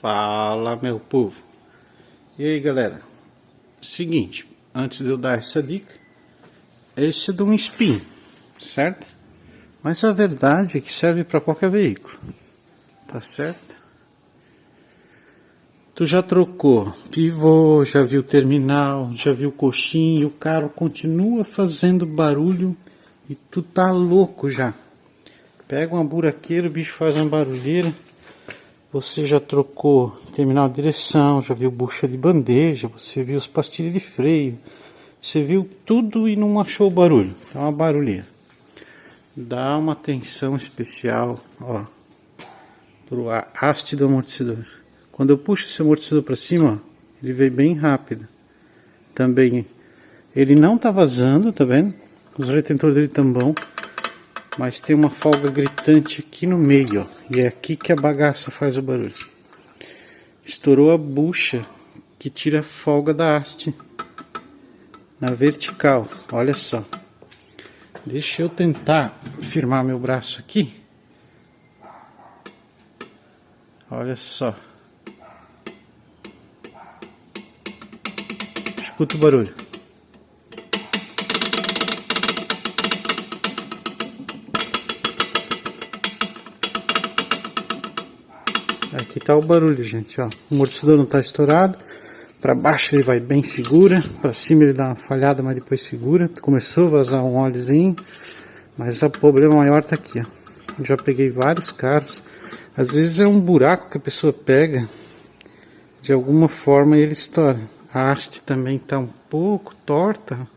Fala, meu povo. E aí, galera? Seguinte, antes de eu dar essa dica, esse é de um spin, certo? Mas a verdade é que serve para qualquer veículo, tá certo? Tu já trocou pivô, já viu terminal, já viu coxinha, o carro continua fazendo barulho e tu tá louco já. Pega uma buraqueira, o bicho faz uma barulheira. Você já trocou terminal de direção, já viu bucha de bandeja, você viu as pastilhas de freio, você viu tudo e não achou barulho. É uma barulheira. Dá uma atenção especial, ó, pro haste do amortecedor. Quando eu puxo esse amortecedor para cima, ó, ele veio bem rápido. Também ele não tá vazando, tá vendo? Os retentores dele tão bons. Mas tem uma folga gritante aqui no meio, ó. E é aqui que a bagaça faz o barulho. Estourou a bucha que tira a folga da haste na vertical. Olha só. Deixa eu tentar firmar meu braço aqui. Olha só. Escuta o barulho. Aqui tá o barulho, gente, ó. O amortecedor não tá estourado. Para baixo ele vai bem segura. Para cima ele dá uma falhada, mas depois segura. Começou a vazar um óleozinho. Mas o problema maior tá aqui, ó. Eu já peguei vários carros. Às vezes é um buraco que a pessoa pega. De alguma forma ele estoura. A haste também tá um pouco torta.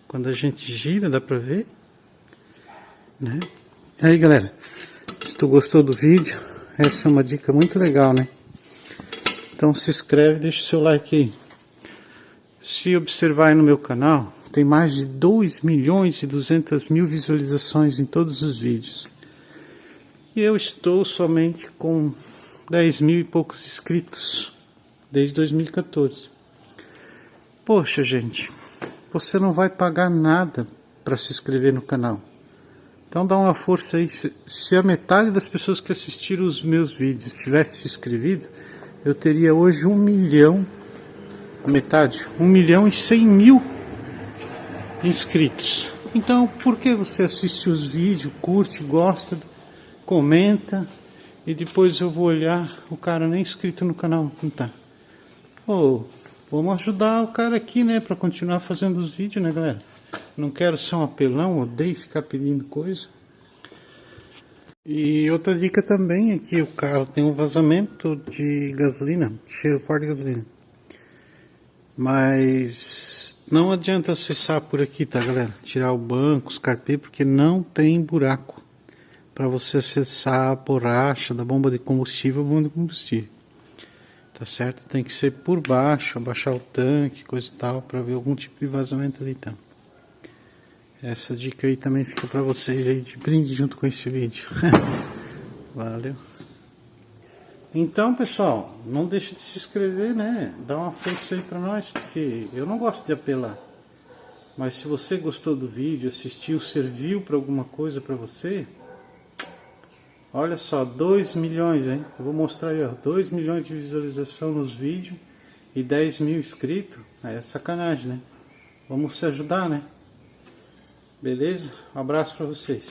Quando a gente gira, dá pra ver, né? E aí, galera, se tu gostou do vídeo, essa é uma dica muito legal, né? Então se inscreve, deixa o seu like aí. Se observar aí no meu canal, tem mais de 2.200.000 visualizações em todos os vídeos. E eu estou somente com 10.000 e poucos inscritos, desde 2014. Poxa, gente, você não vai pagar nada para se inscrever no canal. Então dá uma força aí. Se a metade das pessoas que assistiram os meus vídeos tivesse se inscrevido, eu teria hoje 1 milhão, a metade, 1.100.000 inscritos. Então, por que você assiste os vídeos, curte, gosta, comenta, e depois eu vou olhar, o cara nem inscrito no canal não tá? Vamos ajudar o cara aqui, né, para continuar fazendo os vídeos, né, galera? Não quero ser um apelão, odeio ficar pedindo coisa. E outra dica também é que o carro tem um vazamento de gasolina, cheiro forte de gasolina. Mas não adianta acessar por aqui, tá, galera? Tirar o banco, os carpês, porque não tem buraco para você acessar a borracha da bomba de combustível, tá certo? Tem que ser por baixo, abaixar o tanque, coisa e tal, para ver algum tipo de vazamento ali, então. Essa dica aí também fica para vocês aí de brinde junto com esse vídeo. Valeu. Então, pessoal, não deixe de se inscrever, né? Dá uma força aí para nós, porque eu não gosto de apelar. Mas se você gostou do vídeo, assistiu, serviu para alguma coisa para você, olha só, 2 milhões, hein? Eu vou mostrar aí, ó, 2 milhões de visualização nos vídeos e 10.000 inscritos. Aí é sacanagem, né? Vamos se ajudar, né? Beleza? Um abraço para vocês.